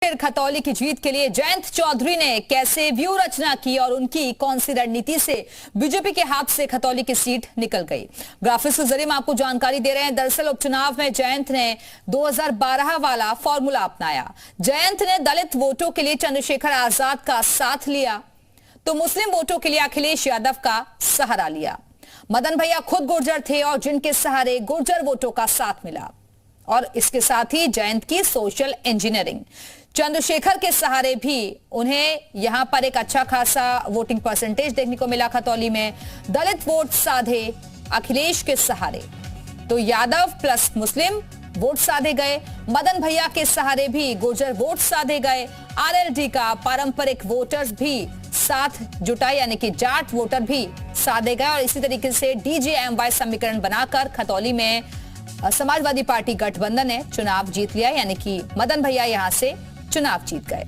फिर खतौली की जीत के लिए जयंत चौधरी ने कैसे व्यू रचना की और उनकी कौन सी रणनीति से बीजेपी के हाथ से खतौली की सीट निकल गई। ग्राफिक्स के जरिए हम आपको जानकारी दे रहे हैं। दरअसल उपचुनाव में जयंत ने 2012 वाला फॉर्मूला अपनाया। जयंत ने दलित वोटों के लिए चंद्रशेखर आजाद का साथ लिया तो मुस्लिम वोटों के लिए अखिलेश यादव का सहारा लिया। मदन भैया खुद गुर्जर थे और जिनके सहारे गुर्जर वोटों का साथ मिला। और इसके साथ ही जयंत की सोशल इंजीनियरिंग, चंद्रशेखर के सहारे भी उन्हें यहां पर एक अच्छा खासा वोटिंग परसेंटेज देखने को मिला। खतौली में दलित वोट साधे अखिलेश के सहारे, तो यादव प्लस मुस्लिम वोट साधे गए। मदन भैया के सहारे भी गुर्जर वोट साधे गए। आरएलडी का पारंपरिक वोटर्स भी साथ जुटा, यानी कि जाट वोटर भी साधे गए। और इसी तरीके से डीजेएमवाई समीकरण बनाकर खतौली में समाजवादी पार्टी गठबंधन ने चुनाव जीत लिया, यानी कि मदन भैया यहां से चुनाव जीत गए।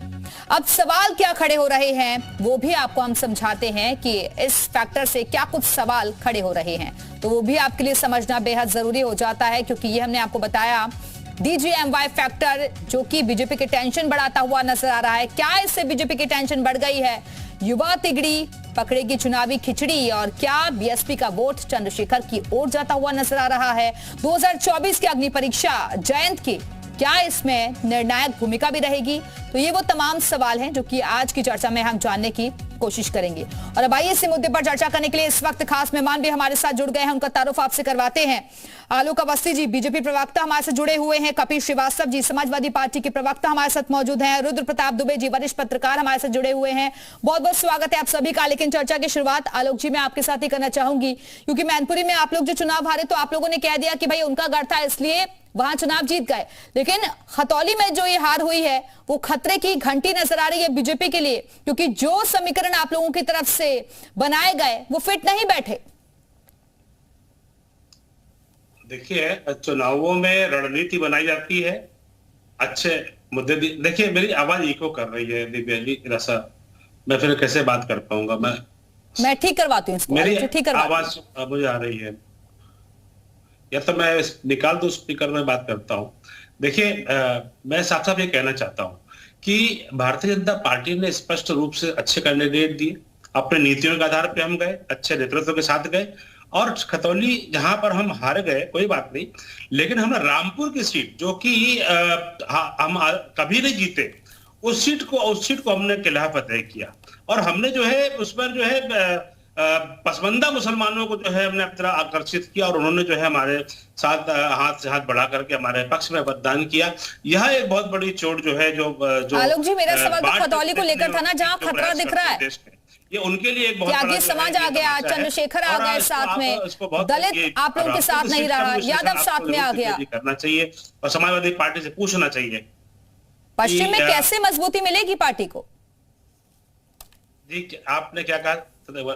अब सवाल क्या खड़े हो रहे हैं वो भी आपको हम समझाते हैं कि इस फैक्टर से क्या कुछ सवाल खड़े हो रहे हैं, तो वो भी आपके लिए समझना बेहद जरूरी हो जाता है, क्योंकि ये हमने आपको बताया डीजीएमवाई फैक्टर जो कि बीजेपी के टेंशन बढ़ाता हुआ नजर आ रहा है। क्या इससे बीजेपी की टेंशन बढ़ गई है? युवा तिगड़ी पकड़ेगी चुनावी खिचड़ी और क्या बीएसपी का वोट चंद्रशेखर की ओर जाता हुआ नजर आ रहा है? 2024 की अग्नि परीक्षा जयंत की, क्या इसमें निर्णायक भूमिका भी रहेगी? तो ये वो तमाम सवाल हैं जो कि आज की चर्चा में हम जानने की कोशिश करेंगे। और अब आइए इसी मुद्दे पर चर्चा करने के लिए इस वक्त खास मेहमान भी हमारे साथ जुड़ गए हैं। उनका तारुफ आपसे करवाते हैं। आलोक अवस्थी जी बीजेपी प्रवक्ता हमारे साथ जुड़े हुए हैं। कपिल श्रीवास्तव जी समाजवादी पार्टी के प्रवक्ता हमारे साथ मौजूद हैं। रुद्र प्रताप दुबे जी वरिष्ठ पत्रकार हमारे साथ जुड़े हुए हैं। बहुत बहुत स्वागत है आप सभी का। लेकिन चर्चा की शुरुआत आलोक जी मैं आपके साथ ही करना चाहूंगी, क्योंकि मैनपुरी में आप लोग जो चुनाव हारे तो आप लोगों ने कह दिया कि भाई उनका गढ़ था इसलिए वहां चुनाव जीत गए, लेकिन खतौली में जो ये हार हुई है वो खतरे की घंटी नजर आ रही है बीजेपी के लिए, क्योंकि जो समीकरण आप लोगों की तरफ से बनाए गए वो फिट नहीं बैठे। देखिए, चुनावों में रणनीति बनाई जाती है, अच्छे मुद्दे। देखिए मेरी आवाज इको कर रही है दिव्या जी, रसा मैं फिर कैसे बात कर पाऊंगा? मैं ठीक करवाती हूँ इसको। मेरी ठीक आवाज मुझे आ रही है या तो मैं निकाल दो स्पीकर में बात करता हूं। देखिए मैं साफ साफ ये कहना चाहता हूं कि भारतीय जनता पार्टी ने स्पष्ट रूप से अच्छे कैंडिडेट दिए, अपने नीतियों के आधार पे हम गए, अच्छे नेतृत्व के साथ गए। और खतौली जहां पर हम हार गए कोई बात नहीं, लेकिन हमने रामपुर की सीट जो कि हम कभी नहीं जीते, उस सीट को हमने किला फतेह किया। और हमने जो है उस पर जो है पसमंदा मुसलमानों को जो है हमने अपनी तरह आकर्षित किया और उन्होंने जो है हमारे साथ हाथ से हाथ बढ़ा करके हमारे पक्ष में मतदान किया। यह एक बहुत बड़ी चोट जो है जो आलोक जी मेरा सवाल तो खतौली को लेकर था ना, जहां खतरा दिख रहा है ये उनके लिए एक बहुत बड़ा समाज आ गया, चंद्रशेखर आ गए साथ में, दलित आप लोगों के साथ नहीं रहा, यादव साथ में आ गया। करना चाहिए और समाजवादी पार्टी से पूछना चाहिए पश्चिम में कैसे मजबूती मिलेगी पार्टी को? जी आपने क्या कहा?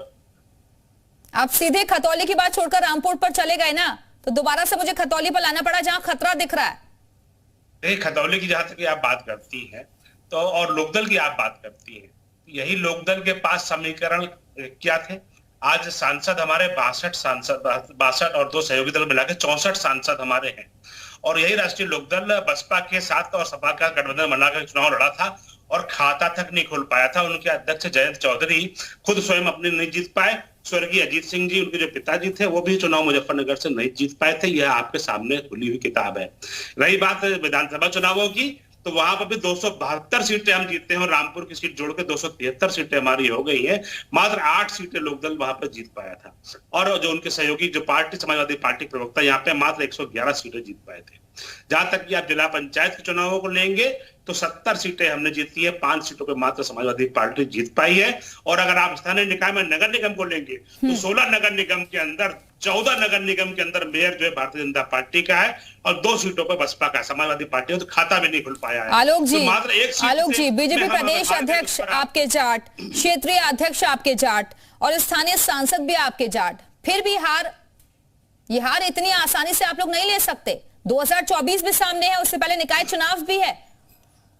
आप सीधे खतौली की बात छोड़कर रामपुर पर चले गए ना, तो दोबारा से मुझे खतौली पर लाना पड़ा जहां खतरा दिख रहा है। खतौली की जहां तक आप बात करती हैं तो और लोकदल की आप बात करती हैं, यही लोकदल के पास समीकरण क्या थे? आज सांसद हमारे 62 और 2 सहयोगी दल मिलाकर 64 सांसद हमारे हैं। और यही राष्ट्रीय लोकदल बसपा के साथ और सपा का गठबंधन बनाकर चुनाव लड़ा था और खाता तक नहीं खोल पाया था। उनके अध्यक्ष जयंत चौधरी खुद स्वयं अपने नहीं जीत पाए। स्वर्गीय अजीत सिंह जी उनके जो पिताजी थे वो भी चुनाव मुजफ्फरनगर से नहीं जीत पाए थे। यह आपके सामने खुली हुई किताब है। रही बात विधानसभा चुनावों की, तो वहां पर भी 272 सीटें हम जीतते हैं और रामपुर की सीट जोड़ के 273 सीटें हमारी हो गई है। मात्र 8 सीटें लोकदल वहां पर जीत पाया था और जो उनके सहयोगी जो पार्टी समाजवादी पार्टी प्रवक्ता यहाँ पे मात्र 111 सीटें जीत पाए थे। जहां तक कि आप जिला पंचायत के चुनावों को लेंगे तो 70 सीटें हमने जीती है, 5 सीटों पे मात्र समाजवादी पार्टी जीत पाई है। और अगर आप स्थानीय निकाय में नगर निगम को लेंगे तो 16 नगर निगम के अंदर 14 नगर निगम के अंदर मेयर जो है भारतीय जनता पार्टी का है और 2 सीटों पर बसपा का, समाजवादी पार्टी है तो खाता भी नहीं खुल पाया है। आलोक जी, तो मात्र एक सीट आलोक जी बीजेपी प्रदेश अध्यक्ष आपके जाट, क्षेत्रीय अध्यक्ष आपके जाट और स्थानीय सांसद भी आपके जाट, फिर भी ये हार इतनी आसानी से आप लोग नहीं ले सकते। 2024 भी सामने है, उससे पहले निकाय चुनाव भी है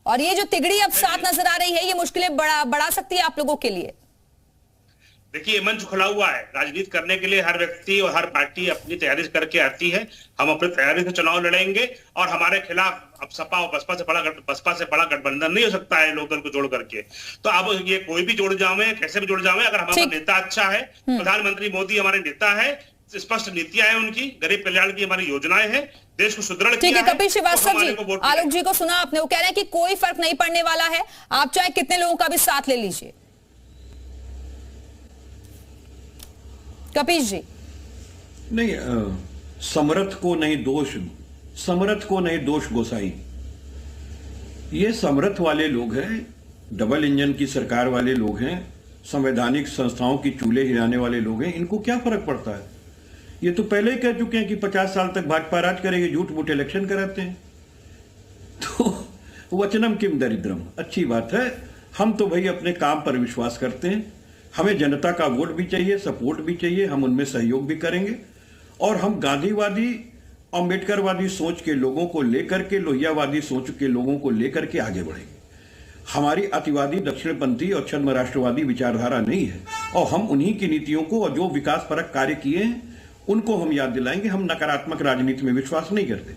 और ये जो तिगड़ी अब साथ नजर आ रही है ये मुश्किलें बढ़ा सकती है आप लोगों के लिए। देखिए मंच खुला हुआ है, राजनीति करने के लिए हर व्यक्ति और हर पार्टी अपनी तैयारी करके आती है। हम अपनी तैयारी से चुनाव लड़ेंगे और हमारे खिलाफ अब सपा और बसपा से बड़ा गठबंधन नहीं हो सकता है लोकदल को जोड़ करके। तो अब ये कोई भी जुड़ जावे, कैसे भी जुड़ जावे, अगर हमारा नेता अच्छा है, प्रधानमंत्री मोदी हमारे नेता है, स्पष्ट नीतियां हैं उनकी, गरीब कल्याण की हमारी योजनाएं हैं, देश को सुदृढ़ किया है। ठीक है कपिल श्रीवास्तव जी, आलोक जी को सुना आपने, वो कह रहे हैं कि कोई फर्क नहीं पड़ने वाला है, आप चाहे कितने लोगों का भी साथ ले लीजिए। कपिल जी नहीं, समर्थ को नहीं दोष गोसाई। ये समर्थ वाले लोग हैं, डबल इंजन की सरकार वाले लोग हैं, संवैधानिक संस्थाओं की चूल्हे हिलाने वाले लोग हैं, इनको क्या फर्क पड़ता है? ये तो पहले ही कह चुके हैं कि 50 साल तक भाजपा राज करेगी, झूठ मूठ इलेक्शन कराते हैं। तो वचनम किम दरिद्रम, अच्छी बात है। हम तो भाई अपने काम पर विश्वास करते हैं, हमें जनता का वोट भी चाहिए, सपोर्ट भी चाहिए, हम उनमें सहयोग भी करेंगे और हम गांधीवादी अम्बेडकरवादी सोच के लोगों को लेकर के, लोहियावादी सोच के लोगों को लेकर के आगे बढ़ेंगे। हमारी अतिवादी दक्षिणपंथी और छद्म राष्ट्रवादी विचारधारा नहीं है और हम उन्हीं की नीतियों को और जो विकास परक कार्य किए हैं उनको हम याद दिलाएंगे। हम नकारात्मक राजनीति में विश्वास नहीं करते,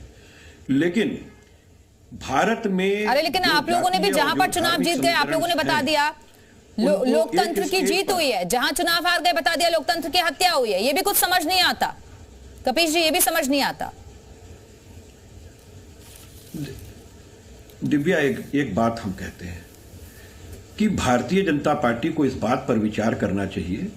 लेकिन भारत में अरे लेकिन आप लोगों ने भी जहां पर चुनाव जीत गए, आप लोगों ने बता दिया लोकतंत्र की जीत हुई है, जहां चुनाव हार गए बता दिया लोकतंत्र की हत्या हुई है। ये भी कुछ समझ नहीं आता कपिल जी, ये भी समझ नहीं आता। दिव्या, एक बात हम कहते हैं कि भारतीय जनता पार्टी को इस बात पर विचार करना चाहिए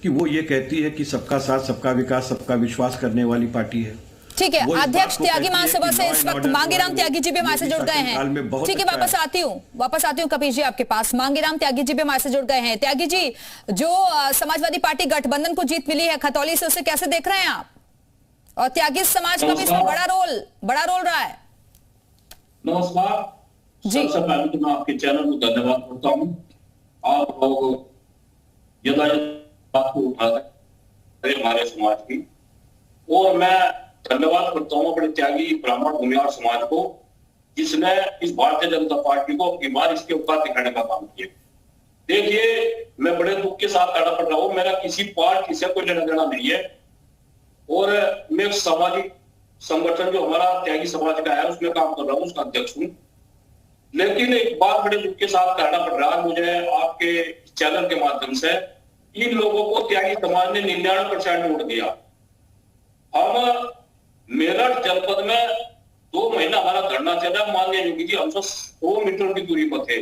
कि वो ये कहती है कि सबका साथ सबका विकास सबका विश्वास करने वाली पार्टी है। ठीक है, अध्यक्ष त्यागी महासभा से इस वक्त मांगेराम त्यागी जी भी हमारे से जुड़ गए हैं। ठीक है, वापस आती हूँ कपिल जी आपके पास। मांगेराम त्यागी जी भी हमारे से जुड़ गए हैं। त्यागी जी, जो समाजवादी पार्टी गठबंधन को जीत मिली है खतौली से, उसे कैसे देख रहे हैं आप? और त्यागी समाज का भी इसमें बड़ा रोल रहा है। नमस्कार जी। सबसे पहले तो मैं आपके चैनल को धन्यवाद करता हूँ। आप लोग बात को उठा रहे हमारे समाज की, और मैं धन्यवाद करता हूँ अपने त्यागी ब्राह्मण भूमिहार समाज को, जिसने इस भारतीय जनता पार्टी को अपनी बार इसके औकात दिखाने का काम किया। देखिए, मैं बड़े दुख के साथ कहना पड़ रहा हूँ, मेरा किसी पार्टी से कोई लेना देना नहीं है और मैं सामाजिक संगठन जो हमारा त्यागी समाज का है उसमें काम कर रहा हूँ, उसका अध्यक्ष हूँ। लेकिन एक बात बड़े दुख के साथ कहना पड़ रहा है मुझे आपके चैनल के माध्यम से, इन लोगों को त्यागी समाज ने 99% वोट दिया। हम मेरठ जनपद में 2 महीना हमारा धरना चला, माननीय योगी जी हमसे 100 मीटर की दूरी पर थे।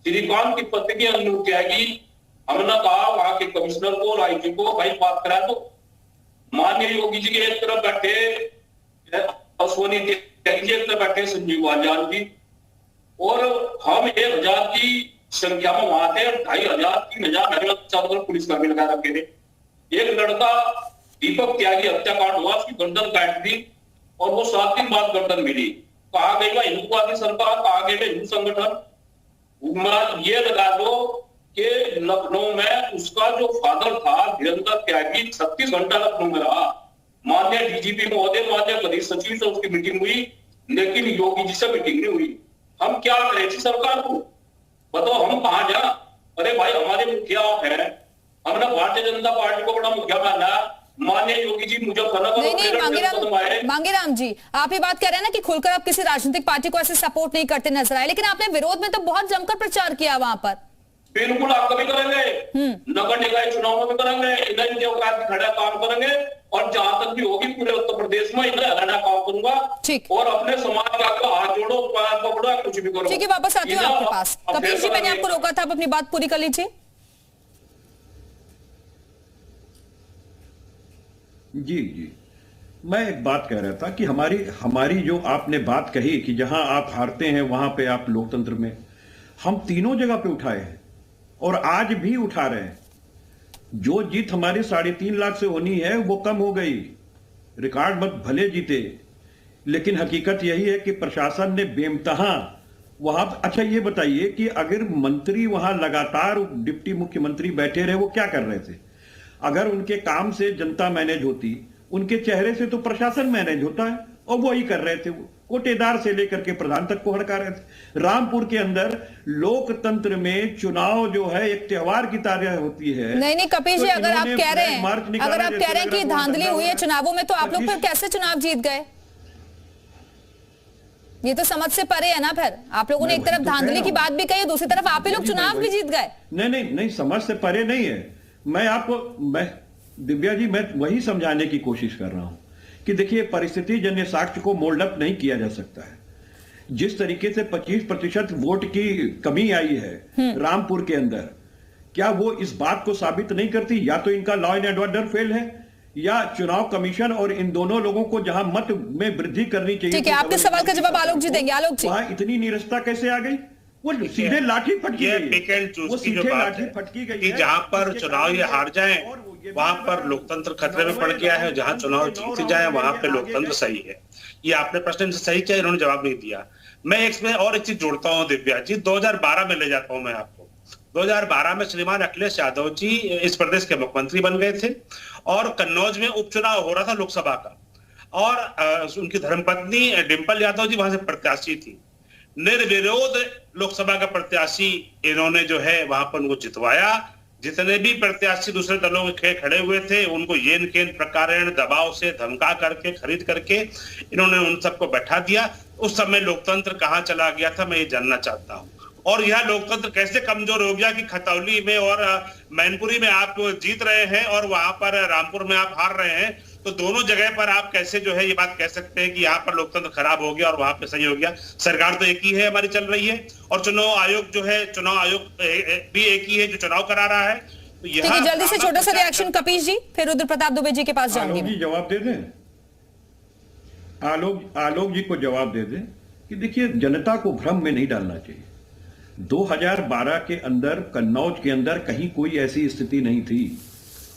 श्रीकांत की पत्नी अनु त्यागी, हमने कहा वहां के कमिश्नर को और आईजी को, भाई बात करा तो माननीय योगी जी के एक तरफ बैठे अश्वनी त्यागी जी, एक तरफ बैठे संजीव वाजान जी, और हम 1000 की संख्या में वहां थे। 2500 3000 चारों पुलिस कर्मी लगा रखे थे। एक लड़का दीपक त्यागी हत्याकांड हुआ, उसकी गर्दन काट दी और वो 7 दिन बाद गर्दन मिली। कहा गई वह हिंदुवादी सरकार, कहा गए हिंदू संगठन। ये लगा लो कि लखनऊ में उसका जो फादर था धीरेन्द्र त्यागी 36 घंटा लखनऊ में रहा। माननीय डीजीपी महोदय, माननीय प्रदेश सचिव से उसकी मीटिंग हुई, लेकिन योगी जी से मीटिंग नहीं हुई। हम क्या करें इसी सरकार को, बताओ हम कहां जा? अरे भाई, हमारे मुखिया है, हमने भारतीय जनता पार्टी को बड़ा मुखिया माना। माननीय योगी जी मुजफ्फरनगर नहीं, मांगेराम जी, आप ये बात कह रहे हैं ना कि खुलकर आप किसी राजनीतिक पार्टी को ऐसे सपोर्ट नहीं करते नजर आए, लेकिन आपने विरोध में तो बहुत जमकर प्रचार किया वहां पर। बिल्कुल, आप कभी करेंगे, नगर निकाय चुनाव में भी करेंगे, इधर खड़ा काम करेंगे, और जहां तक भी होगी पूरे उत्तर प्रदेश में इधर हरियाणा काम करूंगा। और अपने समाज का हाथ जोड़ो, पैर पकड़ो, कुछ भी करो। ठीक है, वापस आती हूँ आपके पास। कपिल जी, मैंने आपको रोका था, आप अपनी बात पूरी कर लीजिए। जी, मैं एक बात कह रहा था कि हमारी जो आपने बात कही कि जहां आप हारते हैं वहां पे आप लोकतंत्र में, हम तीनों जगह पे उठाए हैं और आज भी उठा रहे हैं। जो जीत हमारी 3.5 लाख से होनी है वो कम हो गई, रिकॉर्ड भले जीते, लेकिन हकीकत यही है कि प्रशासन ने बेमतहा वहां। अच्छा ये बताइए कि अगर मंत्री वहां लगातार डिप्टी मुख्यमंत्री बैठे रहे, वो क्या कर रहे थे? अगर उनके काम से जनता मैनेज होती, उनके चेहरे से तो प्रशासन मैनेज होता है, और वो ही कर रहे थे। कोटेदार से लेकर के प्रधान तक को हड़का रहे थे। रामपुर के अंदर लोकतंत्र में चुनाव जो है एक त्योहार की तरह होती है। नहीं कपिल जी, अगर आप कह रहे हैं कि धांधली हुई है चुनावों में, तो आप लोग फिर कैसे चुनाव जीत गए? ये तो समझ से परे है ना। फिर आप लोगों ने एक तरफ धांधली की बात भी कही, दूसरी तरफ आप ही लोग चुनाव भी जीत गए। नहीं, समझ से परे नहीं है। मैं दिव्या जी, मैं वही समझाने की कोशिश कर रहा हूं कि देखिए, परिस्थिति जन्य साक्ष्य को मोल्ड अप नहीं किया जा सकता है। जिस तरीके से 25% वोट की कमी आई है रामपुर के अंदर, क्या वो इस बात को साबित नहीं करती? या तो इनका लॉ एंड ऑर्डर फेल है, या चुनाव कमीशन और इन दोनों लोगों को जहां मत में वृद्धि करनी चाहिए। ठीक है, आपके सवाल का जवाब आलोक जी देंगे। आलोक जी, वहां इतनी निरस्ता कैसे आ गई? वो सीधे लाठी फटकी गई। वो सीधे लाठी फटकी गई कि जहां पर चुनाव ये हार जाए वहां पर लोकतंत्र खतरे में पड़ गया है, जहां चुनाव जीत जाए वहां पे लोकतंत्र सही है। ये आपने प्रश्न सही किया, इन्होंने जवाब नहीं दिया। मैं इसमें और एक चीज जोड़ता हूँ दिव्या जी, 2012 में ले जाता हूं मैं आपको। 2012 में श्रीमान अखिलेश यादव जी इस प्रदेश के मुख्यमंत्री बन गए थे और कन्नौज में उपचुनाव हो रहा था लोकसभा का, और उनकी धर्मपत्नी डिंपल यादव जी वहां से प्रत्याशी थी। निर्विरोध लोकसभा का प्रत्याशी इन्होंने जो है वहां पर उनको जितवाया। जितने भी प्रत्याशी दूसरे दलों के खड़े हुए थे उनको येन केन प्रकार दबाव से धमका करके खरीद करके इन्होंने उन सबको बैठा दिया। उस समय लोकतंत्र कहां चला गया था, मैं ये जानना चाहता हूं। और यह लोकतंत्र कैसे कमजोर हो गया कि खतौली में और मैनपुरी में आप जीत रहे हैं और वहां पर रामपुर में आप हार रहे हैं। तो दोनों जगह पर आप कैसे जो है ये बात कह सकते हैं कि यहाँ पर लोकतंत्र खराब हो गया और वहां पे सही हो गया? सरकार तो एक ही है हमारी चल रही है, और चुनाव आयोग जो है, चुनाव आयोग भी एक ही है जो चुनाव करा रहा है। तो ठीक है, जल्दी से छोटा सा रिएक्शन कपिल जी, फिर रुद्र प्रताप दुबे जी के पास जाऊंगी। आलोक जी जवाब दे दें, आलोक जी को जवाब दे दें कि देखिए, जनता को भ्रम में नहीं डालना चाहिए। 2012 के अंदर कन्नौज के अंदर कहीं कोई ऐसी स्थिति नहीं थी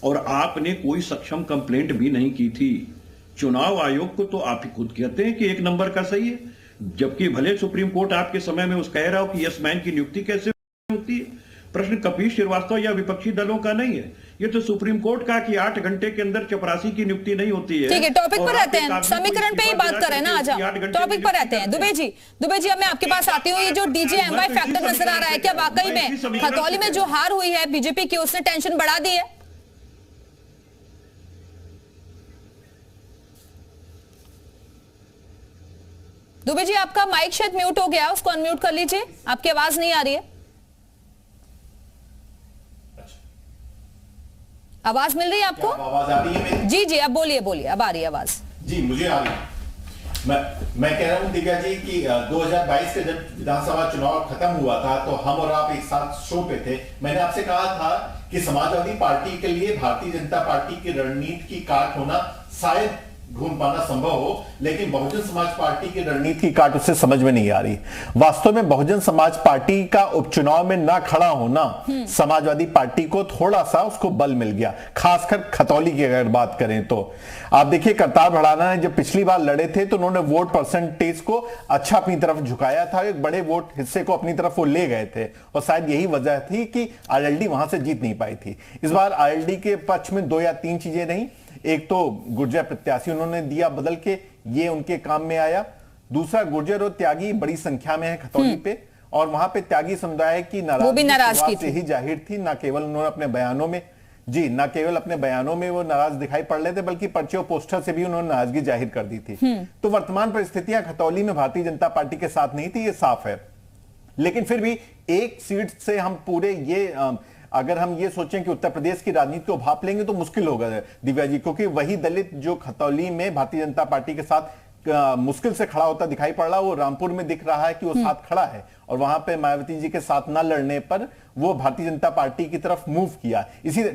और आपने कोई सक्षम कंप्लेंट भी नहीं की थी। चुनाव आयोग को तो आप ही खुद कहते हैं कि एक नंबर का सही है, जबकि भले सुप्रीम कोर्ट आपके समय में उस कह रहा हो कि यस मैन की नियुक्ति कैसे होती है। प्रश्न कपिल श्रीवास्तव या विपक्षी दलों का नहीं है, ये तो सुप्रीम कोर्ट का कि 8 घंटे के अंदर चपरासी की नियुक्ति नहीं होती है। ठीक है, टॉपिक पर रहते हैं, समीकरण पे ही बात कर रहे हैं ना। आज टॉपिक पर रहते हैं। दुबे जी अब मैं आपके पास आती हूँ। ये जो डीजे-एमवाई फैक्टर नजर आ रहा है, क्या वाकई में खतौली में जो हार हुई है बीजेपी की, उसने टेंशन बढ़ा दी है? दुबे जी, आपका माइक शायद म्यूट हो गया, उसको अनम्यूट कर लीजिए, आपकी आवाज नहीं आ रही है। आवाज मिल रही है आपको? आवाज आ रही है मेरी? जी, अब बोलिए, अब आ रही है आवाज। जी, मुझे आ रही है। मैं कह रहा हूं दिव्या जी कि 2022 के जब विधानसभा चुनाव खत्म हुआ था तो हम और आप एक साथ शो पे थे। मैंने आपसे कहा था कि समाजवादी पार्टी के लिए भारतीय जनता पार्टी की रणनीति की काट होना शायद ढूंढ पाना संभव हो, लेकिन बहुजन समाज पार्टी की रणनीति की काट उससे समझ में नहीं आ रही। वास्तव में बहुजन समाज पार्टी का उपचुनाव में ना खड़ा होना समाजवादी पार्टी को थोड़ा सा उसको बल मिल गया, खासकर खतौली की अगर बात करें तो। आप देखिए, करतार भड़ाना ने जब पिछली बार लड़े थे तो उन्होंने वोट परसेंटेज को अच्छा अपनी तरफ झुकाया था, एक बड़े वोट हिस्से को अपनी तरफ वो ले गए थे, और शायद यही वजह थी कि आरएलडी वहां से जीत नहीं पाई थी। इस बार आरएलडी के पक्ष में 2 या 3 चीजें नहीं। एक तो गुर्जर प्रत्याशी उन्होंने दिया बदल के, ये उनके काम में आया। दूसरा, गुर्जर और त्यागी बड़ी संख्या में है खतौली पे, और वहां पे त्यागी समुदाय की नाराजगी से ही जाहिर थी। ना केवल उन्होंने अपने बयानों में ना केवल अपने बयानों में वो नाराज दिखाई पड़ रहे थे, बल्कि पर्चे और पोस्टर से भी उन्होंने नाराजगी जाहिर कर दी थी। तो वर्तमान परिस्थितियां खतौली में भारतीय जनता पार्टी के साथ नहीं थी, ये साफ है। लेकिन फिर भी एक सीट से हम पूरे अगर हम ये सोचें कि उत्तर प्रदेश की राजनीति को भाप लेंगे तो मुश्किल होगा दिव्या जी, क्योंकि वही दलित जो खतौली में भारतीय जनता पार्टी के साथ मुश्किल से खड़ा होता दिखाई पड़ रहा, वो रामपुर में दिख रहा है कि वो साथ खड़ा है, और वहां पे मायावती जी के साथ ना लड़ने पर वो भारतीय जनता पार्टी की तरफ मूव किया।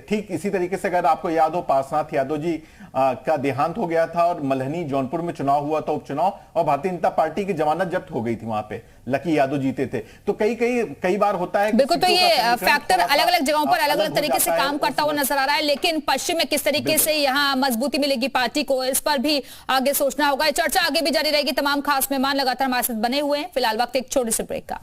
ठीक इसी तरीके से अगर आपको याद हो, पार्श्वनाथ यादव जी का देहांत हो गया था और मल्हनी जौनपुर में चुनाव हुआ था, उपचुनाव, और भारतीय जनता पार्टी की जमानत जब्त हो गई थी, वहां पे लकी यादव जीते थे। तो कई बार होता है बिल्कुल। तो ये फैक्टर अलग अलग जगहों पर अलग अलग तरीके से काम करता हुआ नजर आ रहा है, लेकिन पश्चिम में किस तरीके से यहाँ मजबूती मिलेगी पार्टी को, इस पर भी आगे सोचना होगा। चर्चा आगे भी जारी रहेगी। तमाम खास मेहमान लगातार हमारे साथ बने हुए हैं। फिलहाल वक्त एक छोटे से ब्रेक का।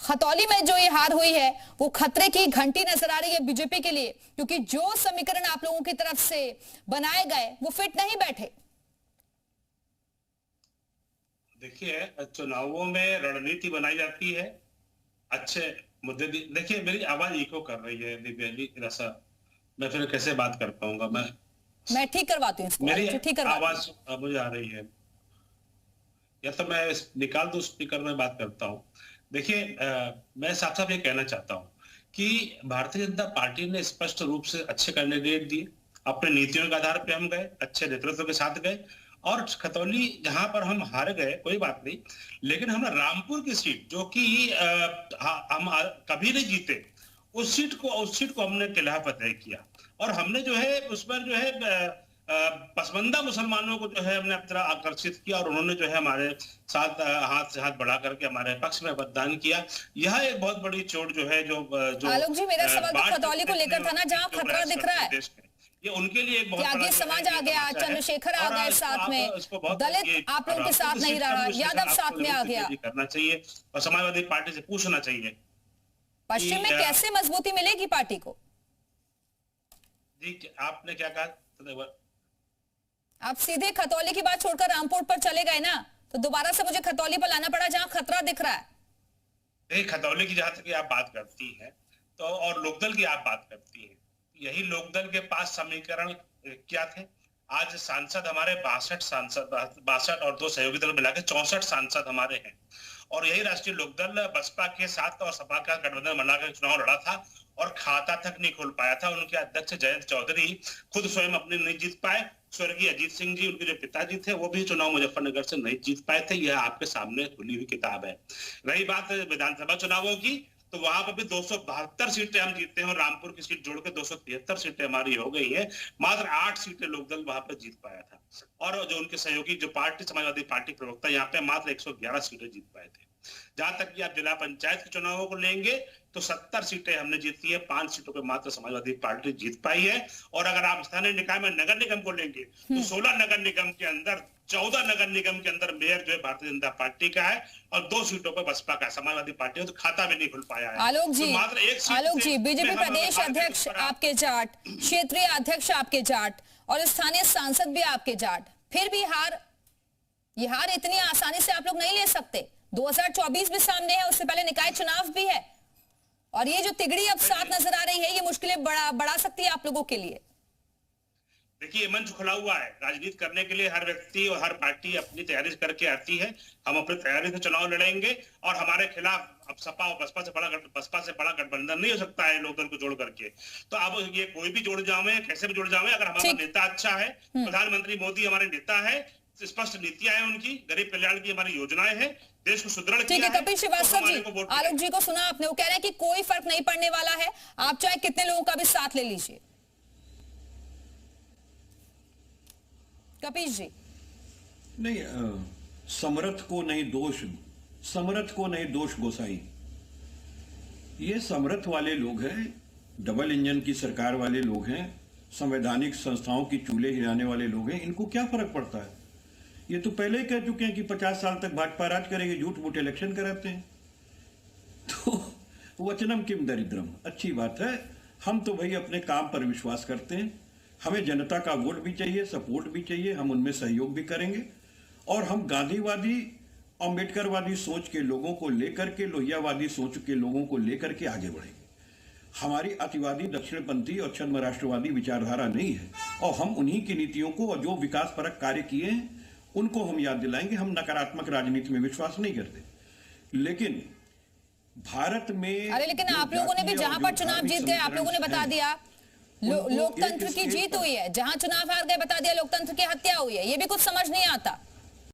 खतौली में जो ये हार हुई है वो खतरे की घंटी नजर आ रही है बीजेपी के लिए, क्योंकि जो समीकरण आप लोगों की तरफ से बनाए गए वो फिट नहीं बैठे। देखिए, चुनावों में रणनीति बनाई जाती है, अच्छे मुद्दे। देखिए, मेरी आवाज इको कर रही है दिव्या जी, ऐसा मैं फिर कैसे बात कर पाऊंगा। मैं ठीक करवाती हूँ, मेरी ठीक आवाज मुझे आ रही है, या तो मैं निकाल दूं स्पीकर में बात करता हूं। देखिए, मैं साफ साफ ये कहना चाहता हूं कि भारतीय जनता पार्टी ने स्पष्ट रूप से अच्छे कैंडिडेट दिए, अपने नीतियों के आधार पे हम गए, अच्छे नेतृत्व के साथ गए। और खतौली जहां पर हम हार गए कोई बात नहीं, लेकिन हमने रामपुर की सीट जो कि हम कभी नहीं जीते, उस सीट को हमने किला फतेह किया। और हमने जो है उस पर जो है पसमंदा मुसलमानों को जो है हमने अपनी तरह आकर्षित किया, और उन्होंने जो है हमारे साथ हाथ से हाथ बढ़ा करके हमारे पक्ष में मतदान किया। यह एक बहुत बड़ी चोट जो है जो आलोक जी, मेरा सवाल तो खतौली को लेकर था ना, जहां खतरा दिख रहा है। ये उनके लिए एक बहुत बड़ा समाज आ गया, चंद्रशेखर आ गए साथ में, दलित आप लोगों के साथ नहीं रहा, यादव साथ में आ गया। करना चाहिए और समाजवादी पार्टी से पूछना चाहिए पश्चिम में कैसे मजबूती मिलेगी पार्टी को। जी, आपने क्या कहा? आप सीधे खतौली की बात छोड़कर रामपुर पर चले गए ना, तो दोबारा से मुझे खतौली पर लाना पड़ा जहां खतरा दिख रहा है। खतौली की जहां तक आप बात करती हैं तो, और लोकदल की आप बात करती हैं, यही लोकदल के पास समीकरण क्या थे? आज सांसद हमारे 62 और 2 सहयोगी दल मिलाकर 64 सांसद हमारे हैं। और यही राष्ट्रीय लोकदल बसपा के साथ और सपा का गठबंधन बनाकर चुनाव लड़ा था और खाता तक नहीं खोल पाया था। उनके अध्यक्ष जयंत चौधरी खुद स्वयं अपने नहीं जीत पाए। स्वर्गीय अजीत सिंह जी, उनके जो पिताजी थे, वो भी चुनाव मुजफ्फरनगर से नहीं जीत पाए थे। यह आपके सामने खुली हुई किताब है। रही बात विधानसभा चुनावों की, तो वहां पर भी 272 सीटें हम जीतते हैं और रामपुर की सीट जोड़ के 273 सीटें हमारी हो गई है। मात्र 8 सीटें लोकदल वहां पर जीत पाया था, और जो उनके सहयोगी जो पार्टी समाजवादी पार्टी प्रवक्ता यहाँ पे मात्र 111 सीटें जीत पाए थे। जहां तक कि आप जिला पंचायत के चुनावों को लेंगे तो 70 सीटें हमने जीती है, 5 सीटों पे मात्र समाजवादी पार्टी जीत पाई है। और अगर आप स्थानीय निकाय में नगर निगम को लेंगे तो 16 नगर निगम के अंदर 14 नगर निगम के अंदर मेयर जो है भारतीय जनता पार्टी का है और 2 सीटों पर बसपा का, समाजवादी पार्टी तो खाता भी नहीं खुल पाया है। आलोक जी, तो मात्र एक सीट आलोक जी, बीजेपी प्रदेश अध्यक्ष आपके जाट, क्षेत्रीय अध्यक्ष आपके जाट और स्थानीय सांसद भी आपके जाट, फिर भी ये हार इतनी आसानी से आप लोग नहीं ले सकते। 2024 भी सामने है, उससे पहले निकाय चुनाव भी है, और ये जो तिगड़ी अब साथ नजर आ रही है, ये मुश्किलें बढ़ा सकती है आप लोगों के लिए। देखिए, मंच खुला हुआ है राजनीति करने के लिए। हर व्यक्ति और हर पार्टी अपनी तैयारी करके आती है। हम अपनी तैयारी से चुनाव लड़ेंगे और हमारे खिलाफ अब सपा और बसपा से बड़ा गठबंधन नहीं हो सकता है लोकदल को जोड़ करके। तो अब ये कोई भी जोड़ जावे, कैसे भी जोड़ जावे, अगर हमारा नेता अच्छा है, प्रधानमंत्री मोदी हमारे नेता है, स्पष्ट नीतियां हैं उनकी, गरीब कल्याण की हमारी योजनाएं हैं, देश को सुदृढ़ किया है। ठीक है, कपिल श्रीवास्तव जी, आलोक जी को सुना आपने, वो कह रहे हैं कि कोई फर्क नहीं पड़ने वाला है, आप चाहे कितने लोगों का भी साथ ले लीजिए। कपिल जी, नहीं, समर्थ को नहीं दोष गोसाई। ये समर्थ वाले लोग हैं, डबल इंजन की सरकार वाले लोग हैं, संवैधानिक संस्थाओं की चूल्हे हिलाने वाले लोग हैं। इनको क्या फर्क पड़ता है? ये तो पहले ही कह चुके हैं कि 50 साल तक भाजपा राज करेंगे, झूठ मूठ इलेक्शन कराते हैं। तो वचनम किम दरिद्रम, अच्छी बात है। हम तो भाई अपने काम पर विश्वास करते हैं, हमें जनता का वोट भी चाहिए, सपोर्ट भी चाहिए, हम उनमें सहयोग भी करेंगे। और हम गांधीवादी अम्बेडकरवादी सोच के लोगों को लेकर के, लोहियावादी सोच के लोगों को लेकर के आगे बढ़ेंगे। हमारी अतिवादी, दक्षिणपंथी और छद्म राष्ट्रवादी विचारधारा नहीं है, और हम उन्हीं की नीतियों को और जो विकास परक कार्य किए हैं उनको हम याद दिलाएंगे। हम नकारात्मक राजनीति में विश्वास नहीं करते। लेकिन भारत में, अरे लेकिन आप लोगों ने भी जहां पर चुनाव जीत गए, आप लोगों ने बता दिया लोकतंत्र की जीत हुई है, जहां चुनाव हार गए बता दिया लोकतंत्र की हत्या हुई है। ये भी कुछ समझ नहीं आता।